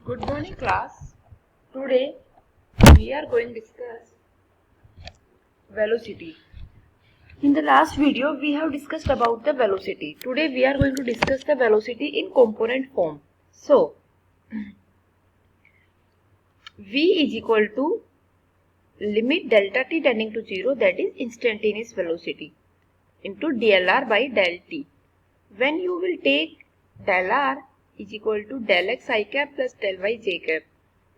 Good morning class. Today we are going to discuss velocity. In the last video we have discussed about the velocity. Today we are going to discuss the velocity in component form. So V is equal to limit delta t tending to 0, that is instantaneous velocity, into del r by del t. When you will take del r is equal to del x I cap plus del y j cap,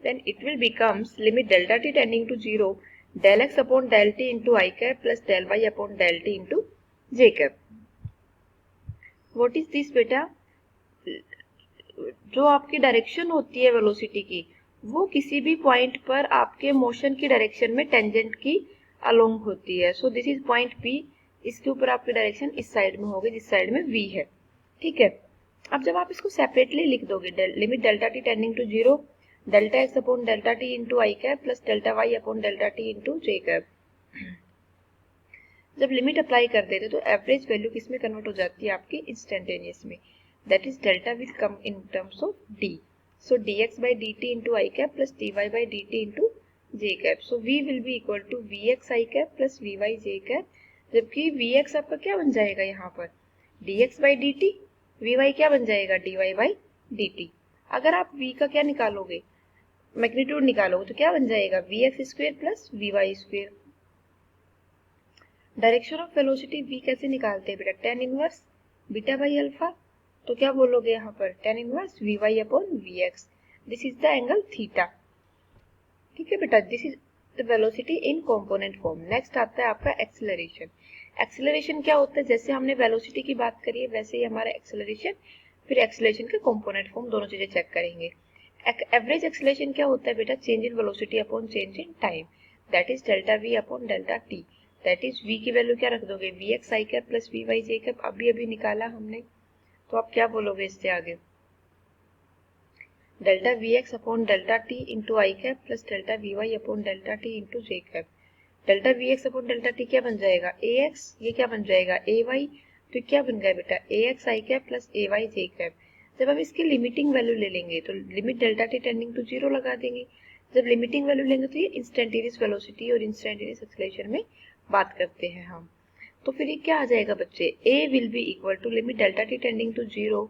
then it will becomes limit delta t tending to 0 del x upon del t into I cap plus del y upon del t into j cap. What is this बेटा? जो आपकी direction होती है velocity की, वो किसी भी point पर आपके मोशन की डायरेक्शन में टेंजेंट की अलोंग होती है. So this is point P. इसके ऊपर आपकी डायरेक्शन इस साइड में होगी जिस साइड में वी है. ठीक है. अब जब आप इसको सेपरेटली लिख दोगे, limit delta T tending to 0 delta X upon delta T into I cap plus delta Y upon delta T into J cap. जब लिमिट अप्लाई कर देते तो एवरेज वैल्यू किस में कन्वर्ट हो जाती है आपकी? इंस्टेंटेनियस में. That is delta will come in terms of d. So dx by dt into I cap plus dy by dt into j cap. So v will be equal to vx I cap plus vy j cap. जबकि vx आपका क्या बन जाएगा यहाँ पर? dx by dt. vy क्या बन जाएगा? dy by dt. अगर आप v का क्या निकालोगे? मैग्नीट्यूड निकालोगे तो क्या बन जाएगा? vx square plus vy square. Direction of velocity v कैसे निकालते हैं बेटा? tan inverse beta by alpha. तो क्या बोलोगे यहाँ पर? tan inverse V Y upon V X. This is the angle theta. ठीक है बेटा, this is the velocity in component form. Next आता है आपका एक्सेलरेशन. एक्सेलरेशन क्या होता है? जैसे हमने वेलोसिटी की बात करी है वैसे ही हमारा एक्सेलरेशन, फिर एक्सेलरेशन के कंपोनेंट फॉर्म, दोनों चीजें चेक करेंगे. एवरेज एक्सेलरेशन क्या होता है बेटा? Change in velocity upon change in time, that is delta we upon delta T. That is V की वैल्यू क्या रख दोगे? वी एक्स आई कैप प्लस वी वाई जे कैप. अभी अभी निकाला हमने, तो आप क्या बोलोगे इससे आगे? Delta v x upon delta T into आई cap plus delta v Y upon delta T into जे cap. Delta v x upon delta t क्या बन जाएगा? A x. ये क्या बन जाएगा? A y. तो क्या बन गया बेटा? A x I cap plus a y J cap. जब हम इसकी लिमिटिंग वैल्यू ले लेंगे तो limit delta T tending to 0 लगा देंगे. जब लिमिटिंग वैल्यू लेंगे तो ये इंस्टेंटेनियस वेलोसिटी और इंस्टेंटेनियस एक्सेलरेशन में बात करते हैं हम. तो फिर ये क्या आ जाएगा बच्चे? A will be equal to limit delta t tending to 0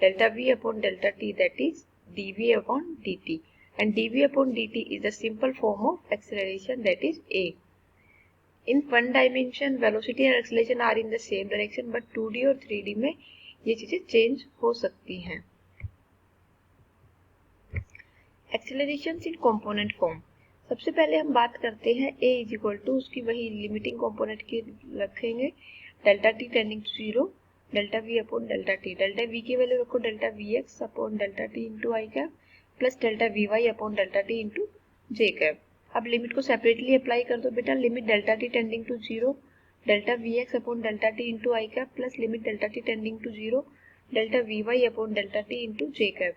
delta v upon delta t, that is dv upon dt, and dv upon dt is the simple form of acceleration, that is A. In one dimension velocity and acceleration are in the same direction, but 2D और 3D में ये चीजें change हो सकती हैं. Accelerations in component form. सबसे पहले हम बात करते हैं a इज इक्वल टू, उसकी वही लिमिटिंग कंपोनेंट की रखेंगे, delta T tending to 0 delta we upon delta t. Delta v की वैल्यू रखो delta v x upon delta T into आई cap plus delta v Y upon delta T into जे cap. अब limit को separately apply कर दो बेटा. Limit delta T tending to 0 delta v x upon delta T into I cap plus limit delta T tending to 0 delta v Y upon delta T into J cap.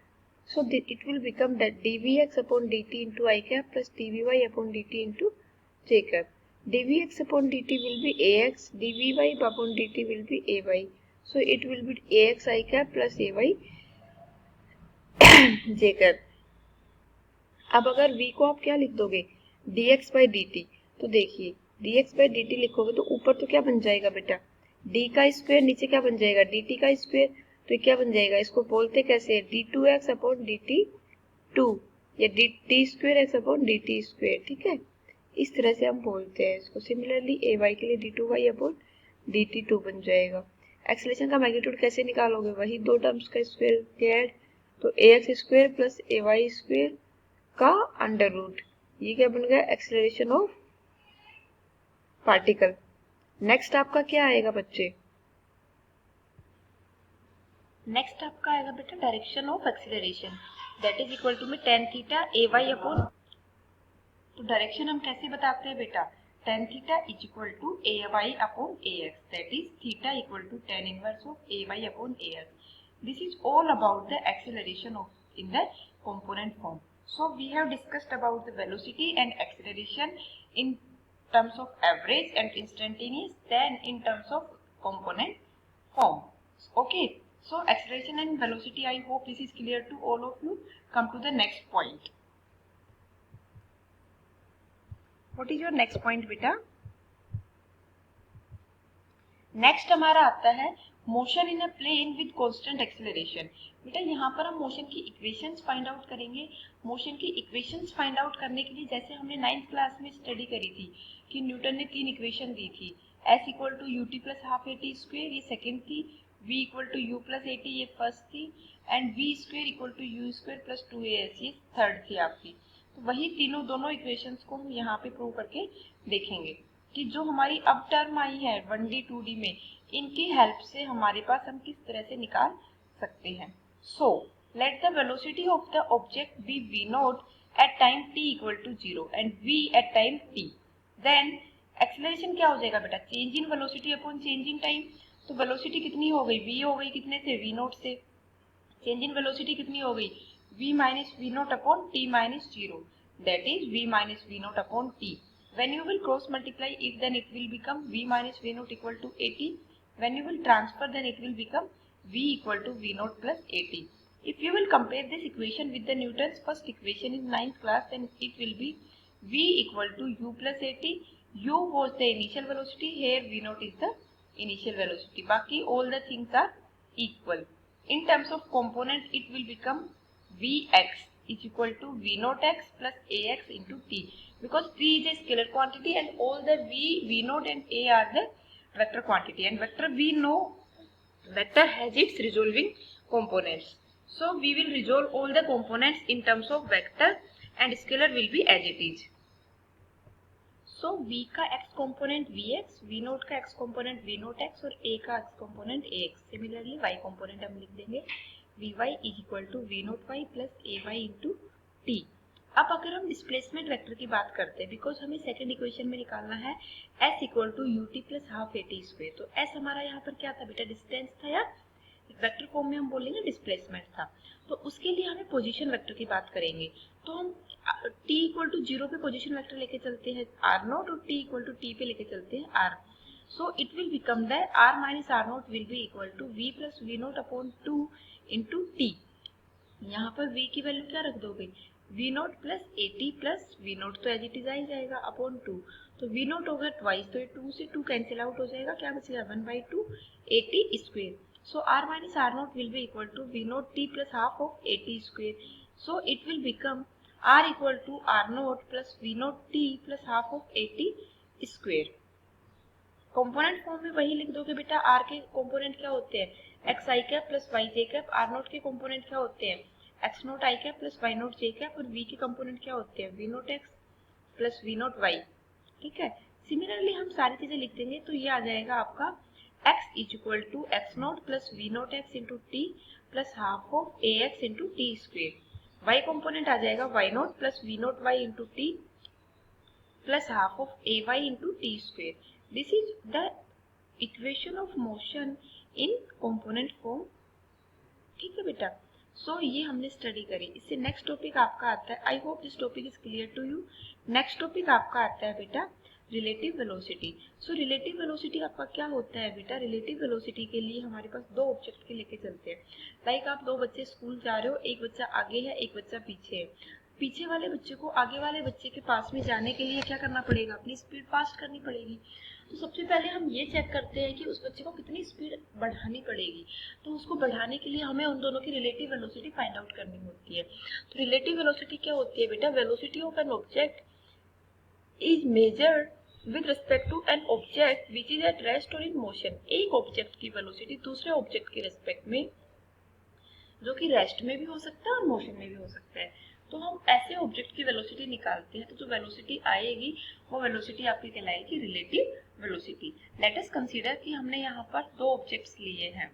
So it will become that dvx upon dt into I cap plus dvy upon dt into j cap. dvx upon dt will be ax, dvy upon dt will be ay. So it will be ax I cap plus ay j cap. अब अगर v को आप क्या लिख दोगे? dx by dt. तो देखिए dx by dt लिखोगे तो ऊपर तो क्या बन जाएगा बेटा? d का स्क्वायर, नीचे क्या बन जाएगा? dt का स्क्वायर. तो क्या बन जाएगा? इसको बोलते कैसे है? d2x अपॉन dt2 या D square x upon dt square. ठीक है, इस तरह से हम बोलते हैं इसको. सिमिलरली ay के लिए d2y अपॉन dt2 बन जाएगा. एक्सेलरेशन का मैग्नीट्यूड कैसे निकालोगे? वही दो टर्म्स का स्क्वायर के ऐड. तो ax square plus ay square का अंडर रूट. ये क्या बन गया? Acceleration of particle. नेक्स्ट आपका क्या आएगा बच्चे? नेक्स्ट आपका आएगा बेटा direction of acceleration, that is equal to में tan theta A Y upon. तो डायरेक्शन हम कैसे बताते हैं बेटा? tan theta is equal to A Y upon A X, that is theta equal to tan inverse of A Y upon A X. This is all about the acceleration of in the component form. So we have discussed about the velocity and acceleration in terms of average and instantaneous, then in terms of component form. Okay. So acceleration and velocity, I hope this is clear to all of you. Come to the next point. What is your next point बेटा? Next हमारा आता है motion in a plane with constant acceleration. बेटा यहाँ पर हम motion की equations find out करेंगे। मोशन की इक्वेशंस फाइंड आउट करने के लिए जैसे हमने 9th क्लास में स्टडी करी थी कि न्यूटन ने 3 इक्वेशन दी थी, s equal to U T plus half A T square ये सेकेंड थी, v equal to U plus A T ये फर्स्ट थी, and v square equal to U square plus 2as ये थर्ड थी आपकी। तो वही तीनों दोनों इक्वेशंस को हम यहाँ पे प्रूव करके देखेंगे कि जो हमारी अब टर्म आई है 1D 2D में, इनकी हेल्प से हमारे पास हम किस तरह से निकाल सकते हैं। So let the velocity of the object be v naught at time t equal to 0 and v at time t। Then acceleration क्या हो जाएगा बेटा, change in velocity upon change in time. तो वेलोसिटी कितनी हो गई, v हो गई कितने से, v नोट से। चेंज इन वेलोसिटी कितनी हो गई, v minus v naught upon t minus 0, that is v minus v naught upon t। When you will cross multiply it, then it will become v minus v naught equal to 80. When you will transfer, then it will become v equal to v naught plus 80. If you will compare this equation with the Newton's first equation in 9th class, then it will be v equal to u plus 80. U was the initial velocity, here v naught is the initial velocity. Baki all the things are equal. In terms of component, it will become vx is equal to v naught x plus ax into t, because v is a scalar quantity and all the v naught and a are the vector quantity, and vector we know vector has its resolving components. So we will resolve all the components in terms of vector and scalar will be as it is. So v का x component vx, v naught का x component v naught x और a का x component ax। Similarly y component हम लिख देंगे vy is equal to v naught y plus ay into t। अब अगर हम डिस्प्लेसमेंट वेक्टर की बात करते हैं, बिकॉज हमें सेकंड इक्वेशन में निकालना है s equal to U T plus half A T square. तो s हमारा यहाँ पर क्या था बेटा, डिस्टेंस था, या वेक्टर फॉर्म में हम बोलेंगे डिस्प्लेसमेंट था। तो उसके लिए हमें पोजीशन वेक्टर की बात करेंगे। तो हम t इक्वल टू 0 पे पोजीशन वेक्टर लेके चलते हैं r नोट, और t इक्वल टू t पे लेके चलते हैं r। So it will become that r minus r naught will be equal to v plus v naught upon 2 into t। यहाँ पर v की वैल्यू क्या रख दोगे, v note plus A T plus v note तो as it is आ ही जाएगा upon 2। तो v note होगा ट्वाइस, तो ये 2 से 2 कैंसिल आउट हो जाएगा, क्या बचेगा 1/2 A T square. So r minus r naught will be equal to v naught t plus half of A T square. So it will become r equal to r naught plus v naught t plus half of A T square. Component form में वही लिख दोगे बेटा, r के component क्या होते हैं, X आई cap plus Y जे cap. R naught के कंपोनेंट क्या होते हैं, X naught I cap plus Y naught J cap, और वी के कंपोनेंट क्या होते हैं, V naught X plus we naught Y. ठीक है, सिमिलरली हम सारी चीजें लिख देंगे तो ये आ जाएगा आपका x is equal to x naught plus we naught x into t plus half of a x into t square. Y component आ जाएगा y naught plus we naught y into t plus half of A y into t square. This is the equation of motion in component form. ठीक है बेटा, सो ये हमने study करी। इससे next topic आपका आता है, I hope this topic is clear to you. Next topic आपका आता है बेटा relative velocity. So relative velocity आपका क्या होता है बेटा, रिलेटिव वेलोसिटी के लिए हमारे पास दो ऑब्जेक्ट के लेके चलते हैं। लाइक आप दो बच्चे स्कूल जा रहे हो, एक बच्चा आगे है एक बच्चा पीछे है। पीछे वाले बच्चे को आगे वाले बच्चे के पास में जाने के लिए क्या करना पड़ेगा, अपनी स्पीड फास्ट करनी पड़ेगी। तो सबसे पहले हम ये चेक करते हैं कि उस बच्चे को कितनी स्पीड बढ़ानी पड़ेगी। तो उसको बढ़ाने के लिए हमें उन दोनों की रिलेटिव वेलोसिटी फाइंड आउट करनी होती है। तो रिलेटिव वेलोसिटी क्या होती है बेटा, velocity of an object is measured with respect to an object which is at rest और इन मोशन। एक ऑब्जेक्ट की वेलोसिटी दूसरे ऑब्जेक्ट के रेस्पेक्ट में, जो कि रेस्ट में भी हो सकता है और मोशन में भी हो सकता है। तो हम ऐसे ऑब्जेक्ट की वेलोसिटी निकालते हैं, तो जो वेलोसिटी आएगी वो वेलोसिटी आपकी कहलाएगी relative velocity. Let us consider कि हमने यहाँ पर दो ऑब्जेक्ट्स लिए हैं।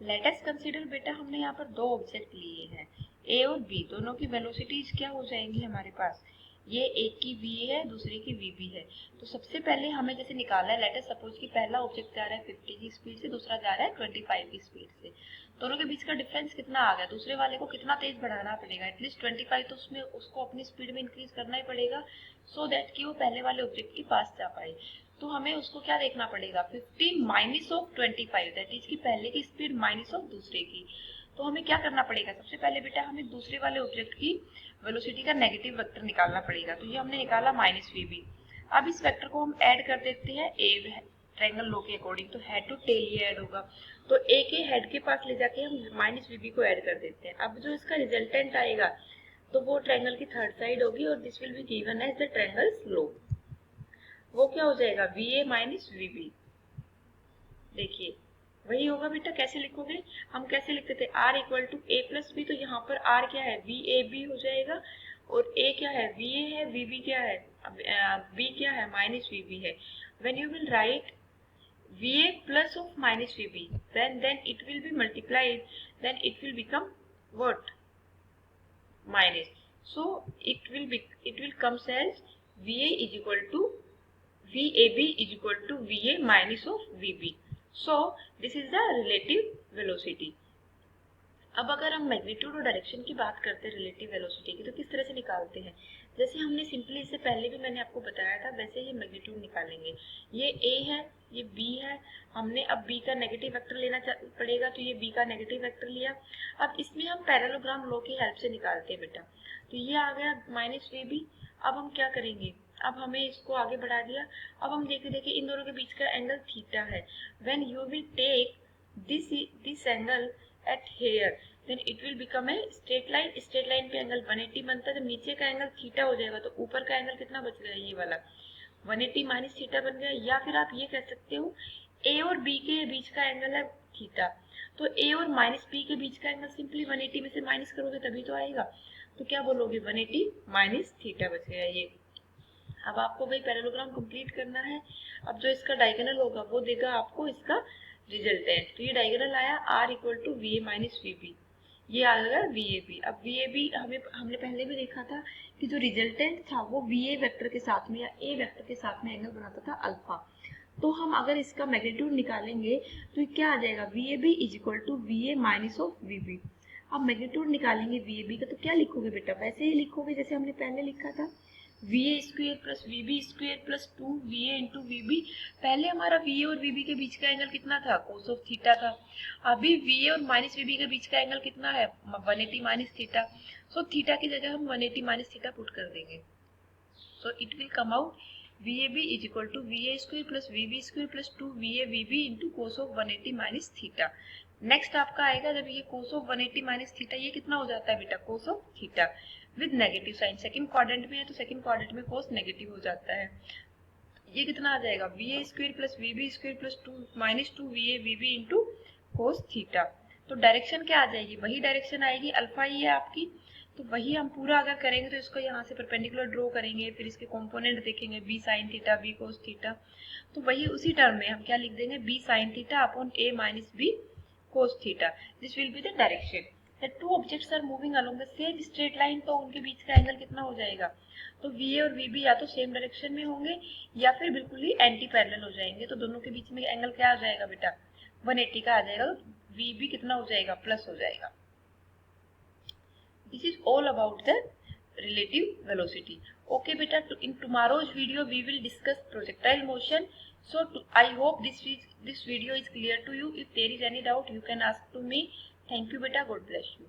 लेट अस कंसीडर बेटा हमने यहाँ पर दो ऑब्जेक्ट लिए हैं, ए और बी। दोनों की वेलोसिटीज क्या हो जाएंगी हमारे पास, ये एक की v है दूसरे की vb है। तो सबसे पहले हमें जैसे निकालना है, लेट अस सपोज कि पहला ऑब्जेक्ट जा रहा है 50 की स्पीड से, दूसरा जा रहा है 25 की स्पीड से। दोनों के बीच का डिफरेंस कितना आ गया, दूसरे वाले को कितना तेज बढ़ाना पड़ेगा, एटलीस्ट 25 तो उसमें उसको अपनी स्पीड में इंक्रीज करना ही पड़ेगा, सो दैट कि वो पहले वाले ऑब्जेक्ट के पास जा पाए। तो हमें उसको क्या देखना पड़ेगा, 15 माइनस ऑफ 25, दैट इज की पहले की स्पीड माइनस ऑफ दूसरे की। तो हमें क्या करना पड़ेगा, सबसे पहले बेटा हमें दूसरे वाले ऑब्जेक्ट की वेलोसिटी का नेगेटिव वेक्टर निकालना पड़ेगा। तो ये हमने निकाला माइनस वी। अब इस वेक्टर को हम ऐड कर देते हैं ए ट्रायंगल लॉ के अकॉर्डिंग, तो हेड टू टेल ये ऐड होगा। तो ए के हेड के पास ले जाके हम माइनस वी को ऐड कर देते हैं। अब जो इसका रिजल्टेंट आएगा तो वो ट्रायंगल की थर्ड साइड होगी और this will be given as the triangles law. वो क्या हो जाएगा, V A minus V B. देखिए वही होगा बेटा, कैसे लिखोगे, हम कैसे लिखते थे R equal to A plus B, तो यहाँ पर आर क्या है, वी ए बी हो जाएगा, और ए क्या है, वी ए है, वी बी क्या है, बी क्या है, माइनस वी बी है। When you will write V A plus of minus V B, then it will be multiplied, then it will become what, minus. So it will comes as VA is equal to VAB is equal to VA minus of VB. So this is the relative velocity. अब अगर हम magnitude और direction की बात करते हैं relative velocity की, तो किस तरह से निकालते हैं, जैसे हमने सिंपली इससे पहले भी मैंने आपको बताया था वैसे ही मैग्नीट्यूड निकालेंगे। ये ए है, ये बी है, हमने अब बी का नेगेटिव वेक्टर लेना पड़ेगा, तो ये बी का नेगेटिव वेक्टर लिया। अब इसमें हम पैरेललोग्राम लॉ की हेल्प से निकालते हैं बेटा। तो ये आ गया माइनस वी बी। अब हम क्या करेंगे, अब हमें इसको आगे बढ़ा दिया। अब हम देखिए इन दोनों के बीच का एंगल थीटा है। When you will take this angle at here, then it will become a straight line. Straight line पे एंगल 180 बनता है, जब नीचे का एंगल थीटा हो जाएगा तो ऊपर का एंगल कितना बच गया, ये वाला 180 माइनस थीटा बन गया। या फिर आप ये कह सकते हो ए और बी के बीच का एंगल है थीटा, तो ए और माइनस बी के बीच का एंगल सिंपली 180 में से माइनस करोगे तभी तो आएगा। तो क्या बोलोगे, 180 माइनस थीटा बच गया ये। अब आपको भाई पैरेललोग्राम कंप्लीट करना है। अब जो इसका डायगोनल होगा वो देगा आपको इसका रिजल्टेंट। तो ये डायगोनल आया R equal to V A minus V B, ये आ गया वी ए बी। अब वी ए बी हमने पहले भी देखा था कि जो रिजल्टेंट था वो वी ए वेक्टर के साथ में या ए वेक्टर के साथ में एंगल बनाता था अल्फा। तो हम अगर इसका मैग्नीट्यूड निकालेंगे तो ये क्या आ जाएगा, V A B is equal to V A minus of V B. अब मैग्नीट्यूड निकालेंगे वी ए बी का, तो क्या लिखोगे बेटा, वैसे ही लिखोगे जैसे हमने पहले लिखा था, V A square plus V B square plus 2 V A into V B. पहले हमारा वी ए और वी बी के बीच का एंगल कितना था, कोस ऑफ थीटा था। अभी वी ए और माइनस वी बी के बीच का एंगल कितना है, 180 माइनस थीटा। सो थीटा की जगह हम 180 माइनस थीटा पुट कर देंगे। So it will come out V A B is equal to V A square plus V B square plus 2 V A V B into cos of 180 minus theta. Next आपका आएगा जब ये कोस of 180 minus theta, ये कितना हो जाता है बेटा, cos of theta with negative sign. Second quadrant में है तो सेकंड क्वाड्रेंट में कोस नेगेटिव हो जाता है। ये कितना आ जाएगा, V A square plus V B square plus 2 minus 2 V A V B into cos theta. तो डायरेक्शन क्या आ जाएगी, वही डायरेक्शन आएगी, अल्फा ही है आपकी। तो वही हम पूरा अगर करेंगे तो इसको यहाँ से परपेंडिकुलर ड्रॉ करेंगे, फिर इसके कंपोनेंट देखेंगे, B sine theta B cos theta. तो वही उसी टर्म में हम क्या लिख देंगे, B sine theta upon A minus B cos theta. This will be the direction. The two objects are moving along the same straight line, तो उनके बीच का एंगल कितना हो जाएगा, तो VA और VB या तो सेम डायरेक्शन में होंगे या फिर बिल्कुल ही एंटी पैरेलल हो जाएंगे। तो दोनों के बीच में एंगल क्या आ जाएगा बेटा, 180 का आ जाएगा। तो VB कितना हो जाएगा, प्लस हो जाएगा। This is all about the relative velocity. Okay बेटा, in tomorrow's video we will discuss projectile motion. So I hope this video is clear to you. If there is any doubt, you can ask to me. Thank you beta. God bless you.